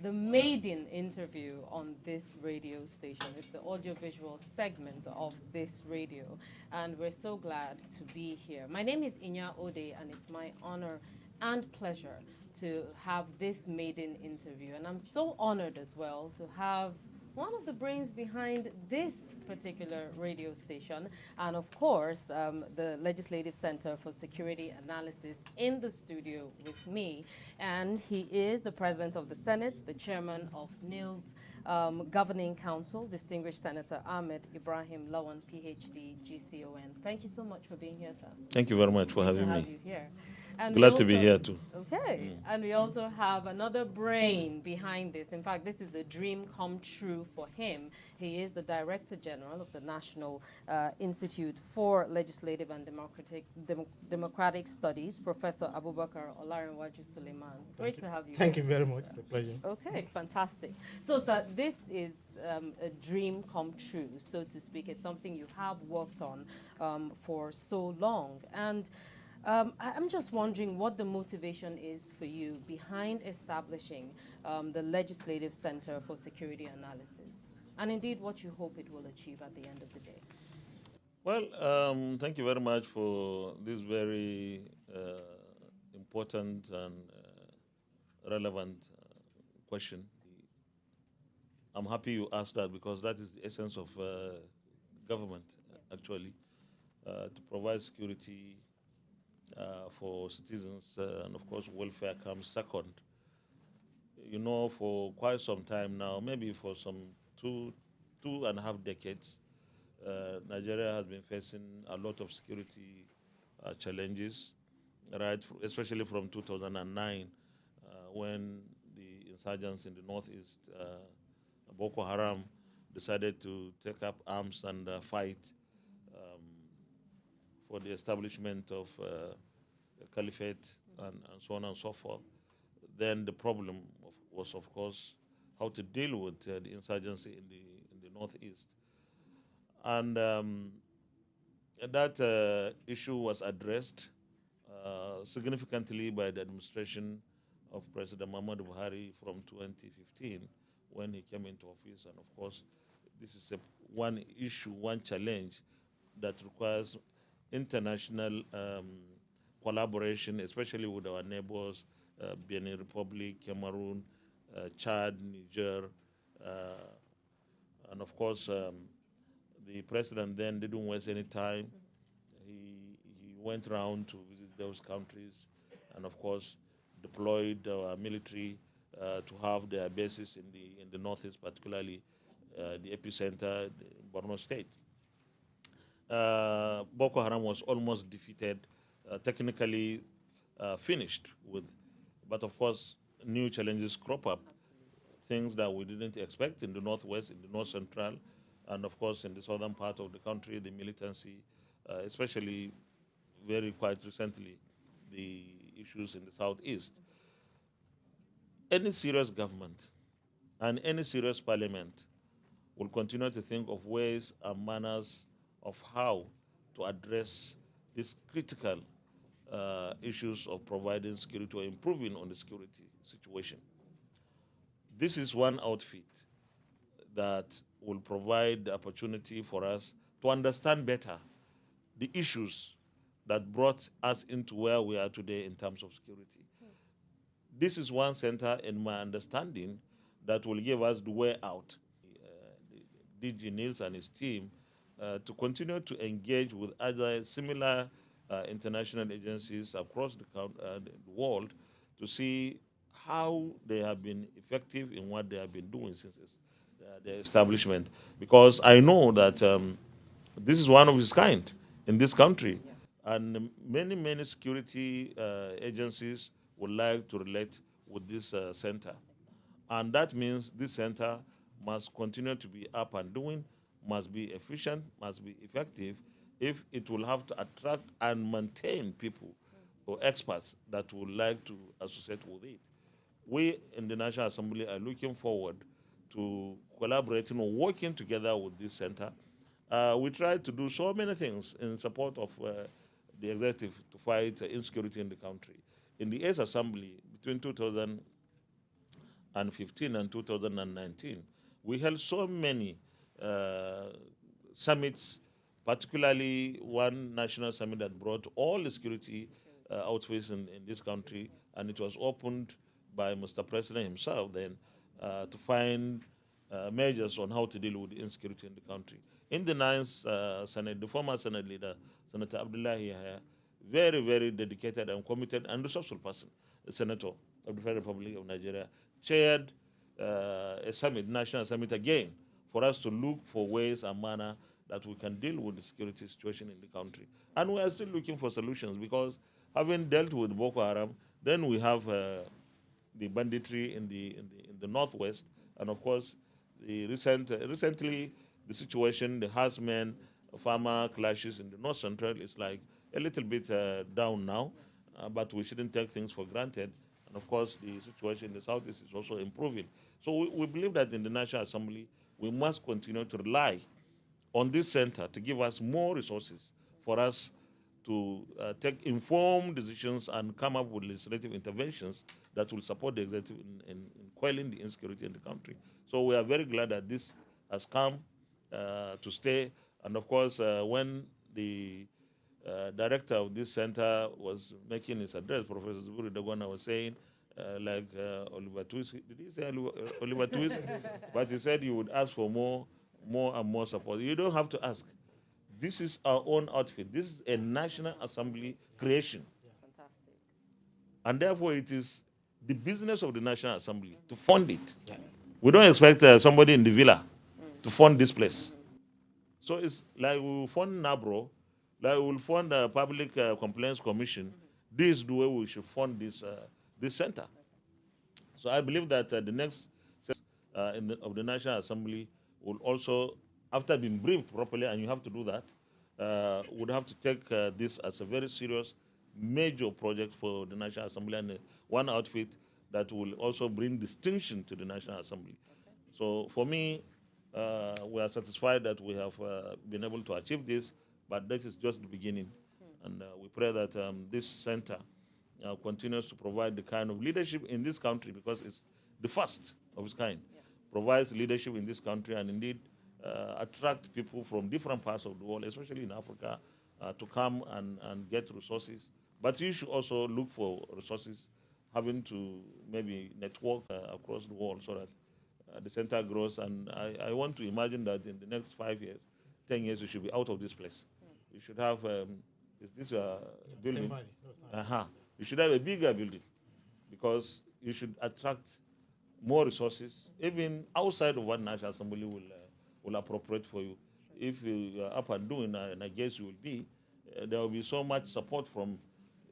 the maiden interview on this radio station. It's the audiovisual segment of this radio, and we're so glad to be here. My name is Inya Ode, and it's my honor and pleasure to have this maiden interview. And I'm so honored as well to have one of the brains behind this particular radio station, and of course, the Legislative Center for Security Analysis in the studio with me. And he is the President of the Senate, the Chairman of NILDS Governing Council, Distinguished Senator Ahmed Ibrahim Lawan, PhD, GCON. Thank you so much for being here, sir. Thank you very much for having Have me. you here. And Glad to be here too. Okay. And we also have another brain behind this. In fact, this is a dream come true for him. He is the Director General of the National Institute for Legislative and Democratic Studies, Professor Abubakar O. Sulaiman. Great to have you. Thank you very much. It's a pleasure. Okay, fantastic. So, sir, this is a dream come true, so to speak. It's something you have worked on for so long. And I'm just wondering what the motivation is for you behind establishing the Legislative Center for Security Analysis, and indeed what you hope it will achieve at the end of the day. Well, thank you very much for this very important and relevant question. I'm happy you asked that because that is the essence of government, actually, to provide security for citizens, and of course welfare comes second. You know, for quite some time now, maybe for some two and a half decades, Nigeria has been facing a lot of security challenges, right? Especially from 2009, when the insurgents in the northeast, Boko Haram, decided to take up arms and fight for the establishment of a caliphate and so on and so forth. Then the problem was, of course, how to deal with the insurgency in the northeast. And that issue was addressed significantly by the administration of President Muhammad Buhari from 2015 when he came into office. And of course, this is one issue, one challenge that requires international collaboration, especially with our neighbors, Benin Republic, Cameroon, Chad, Niger, and of course, the president then didn't waste any time. He went around to visit those countries, and of course, deployed our military to have their bases in the northeast, particularly the epicenter, Borno State. Boko Haram was almost defeated, technically finished with, but of course, new challenges crop up, things that we didn't expect in the northwest, in the north central, and of course, in the southern part of the country, the militancy, especially very quite recently, the issues in the southeast. Any serious government and any serious parliament will continue to think of ways and manners of how to address these critical issues of providing security or improving on the security situation. This is one outfit that will provide the opportunity for us to understand better the issues that brought us into where we are today in terms of security. This is one center, in my understanding, that will give us the way out. DG Nils and his team to continue to engage with other similar international agencies across the world to see how they have been effective in what they have been doing since their establishment. Because I know that this is one of its kind in this country. Yeah. And many security agencies would like to relate with this center. And that means this center must continue to be up and doing, must be efficient, must be effective, if it will have to attract and maintain people or experts that would like to associate with it. We in the National Assembly are looking forward to collaborating or working together with this center. We try to do so many things in support of the executive to fight insecurity in the country. In the Eighth Assembly, between 2000 2015 and 2019, we held so many summits, particularly one national summit that brought all the security outfits in this country, and it was opened by Mr. President himself then to find measures on how to deal with the insecurity in the country. In the ninth Senate, the former Senate leader, Senator Abdullahi Yahya, very, very dedicated and committed and resourceful person, a senator of the Federal Republic of Nigeria, chaired a summit, national summit again, for us to look for ways and manner that we can deal with the security situation in the country. And we are still looking for solutions because having dealt with Boko Haram, then we have the banditry in the northwest, and of course, the recently the situation, the herdsmen, farmer clashes in the north central is like a little bit down now, but we shouldn't take things for granted. And of course, the situation in the southeast is also improving. So we believe that in the National Assembly, we must continue to rely on this center to give us more resources for us to take informed decisions and come up with legislative interventions that will support the executive in quelling the insecurity in the country. So we are very glad that this has come to stay. And of course, when the director of this center was making his address, Professor Zuburi Dagwana was saying, like Oliver Twist, did he say Oliver Twist? But he said you would ask for more and more support. You don't have to ask. This is our own outfit. This is a National Assembly creation. Fantastic. And therefore it is the business of the National Assembly to fund it. Yeah. We don't expect somebody in the villa to fund this place. So it's like we will fund NABRO, like we will fund the Public Complaints Commission. This is the way we should fund this center. So I believe that the next of the National Assembly will also, after being briefed properly, and you have to do that, would have to take this as a very serious, major project for the National Assembly, and one outfit that will also bring distinction to the National Assembly. Okay. So for me, we are satisfied that we have been able to achieve this, but this is just the beginning. And we pray that this center continues to provide the kind of leadership in this country, because it's the first of its kind, provides leadership in this country, and indeed attract people from different parts of the world, especially in Africa, to come and get resources. But you should also look for resources, having to maybe network across the world so that the center grows. And I want to imagine that in the next 5 years, 10 years, you should be out of this place. You should have, is this a building? You should have a bigger building, because you should attract more resources, even outside of what National Assembly will appropriate for you. If you are up and doing, and I guess you will be, there will be so much support from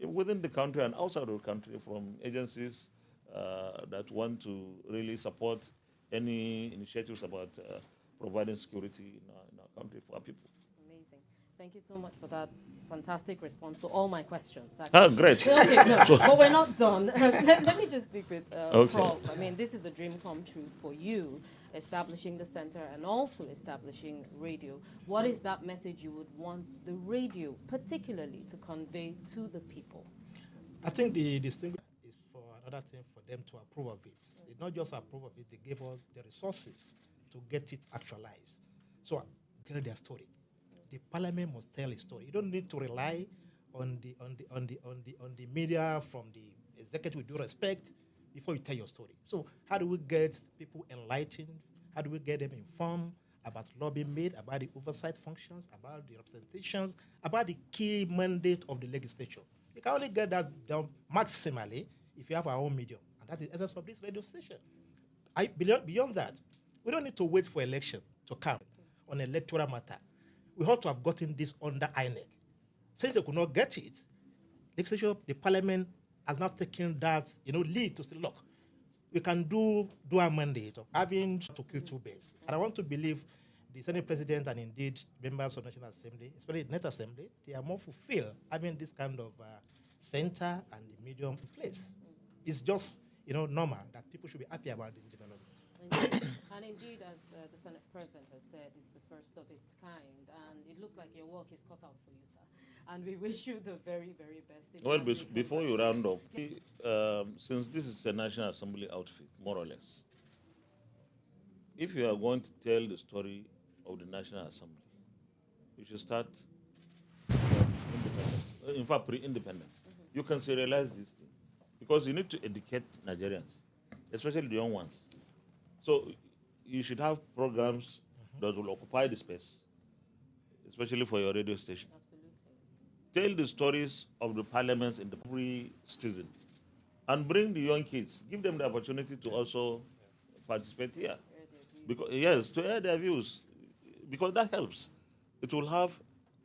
within the country and outside of the country, from agencies that want to really support any initiatives about providing security in our country for our people. Amazing. Thank you so much for that fantastic response to all my questions. Great. Okay, no, but we're not done. Let me just speak with Prof. I mean, this is a dream come true for you, establishing the center and also establishing radio. What is that message you would want the radio particularly to convey to the people? I think the distinction is for another thing for them to approve of it. They not just approve of it, they gave us the resources to get it actualized. So tell their story. The parliament must tell a story. You don't need to rely on the media from the executive with due respect before you tell your story. So how do we get people enlightened? How do we get them informed about lobbying made, about the oversight functions, about the representations, about the key mandate of the legislature? You can only get that done maximally if you have our own medium, and that is the essence of this radio station. Beyond that, we don't need to wait for election to come on electoral matter. We ought to have gotten this under INEC. Since they could not get it, legislature, the parliament has not taken that lead to say, look, we can do our mandate of having to kill two birds. And I want to believe the Senate President and indeed members of the National Assembly, especially the Net Assembly, they are more fulfilled having this kind of center and the medium in place. It's just normal that people should be happy about this development. And indeed, as the Senate President has said, it's the first of its kind, and it looks like your work is cut out for you, sir. and we wish you the very, very best. Well, before you round up, since this is a National Assembly outfit, more or less, if you are going to tell the story of the National Assembly, you should start independence. In fact, pre-independence. You can serialize this thing because you need to educate Nigerians, especially the young ones. So you should have programs that will occupy the space, especially for your radio station. Absolutely. Tell the stories of the parliaments in every citizen and bring the young kids. Give them the opportunity to also participate here. Because, yes, to air their views, because that helps. It will have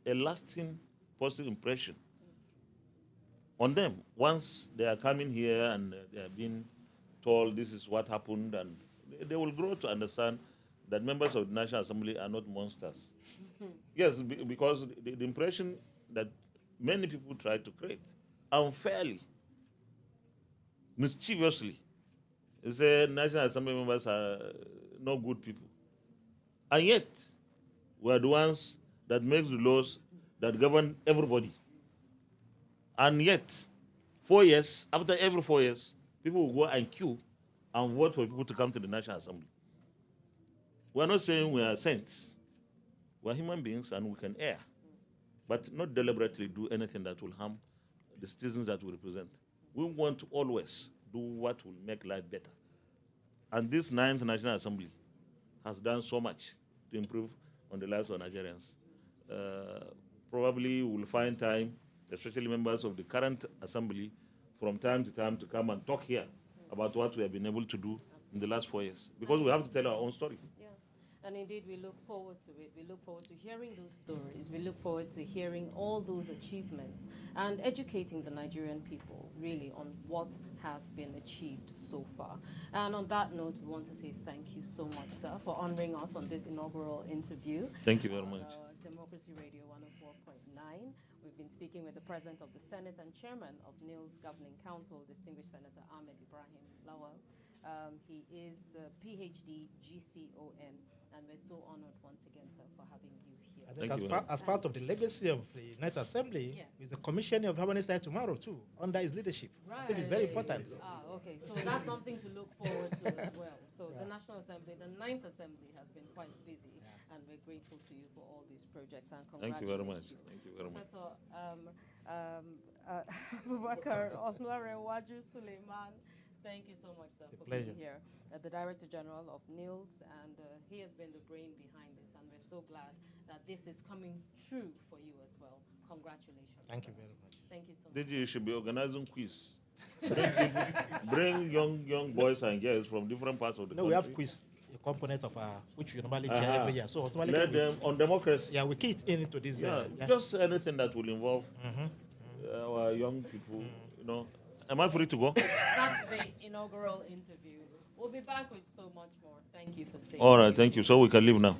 a lasting positive impression on them once they are coming here and they are being told this is what happened, and they will grow to understand that members of the National Assembly are not monsters. Yes, because the impression that many people try to create unfairly, mischievously, is that National Assembly members are no good people. And yet, we are the ones that make the laws that govern everybody. And yet, 4 years, after every 4 years, people will go and queue and vote for people to come to the National Assembly. We are not saying we are saints. We are human beings and we can err, but not deliberately do anything that will harm the citizens that we represent. We want to always do what will make life better. And this 9th National Assembly has done so much to improve on the lives of Nigerians. Probably we'll find time, especially members of the current assembly, from time to time to come and talk here about what we have been able to do in the last 4 years, because we have to tell our own story. Yeah, and indeed we look forward to it. We look forward to hearing those stories. We look forward to hearing all those achievements and educating the Nigerian people really on what have been achieved so far. And on that note, we want to say thank you so much, sir, for honoring us on this inaugural interview. Thank you very much. Democracy Radio 104.9. We've been speaking with the President of the Senate and Chairman of NILDS Governing Council, Distinguished Senator Ahmed Ibrahim Lawan. He is PhD GCON, and we're so honored once again, sir, for having you here. I think as part of the legacy of the United Assembly, yes, is the commissioning of Harmony State tomorrow too, under his leadership. Right. I think it's very important. Okay, so that's something to look forward to as well. So the National Assembly, the 9th Assembly, has been quite busy, and we're grateful to you for all these projects, and Thank you very much. Thank you very much. Professor Abubakar O, Sulaiman, thank you so much, sir, for being here. The Director General of NILDS, and he has been the brain behind this, and we're so glad that this is coming true for you as well. Congratulations. Thank sir. you very much. Thank you so much. DG, you should be organizing quiz. Bring young boys and girls from different parts of the country. We have quiz, a component of which we normally chair every year. So let them on democracy. Yeah, we key it into this. Just anything that will involve our young people. You know, am I free to go? That's the inaugural interview. We'll be back with so much more. Thank you for staying. All right, thank you. So we can leave now.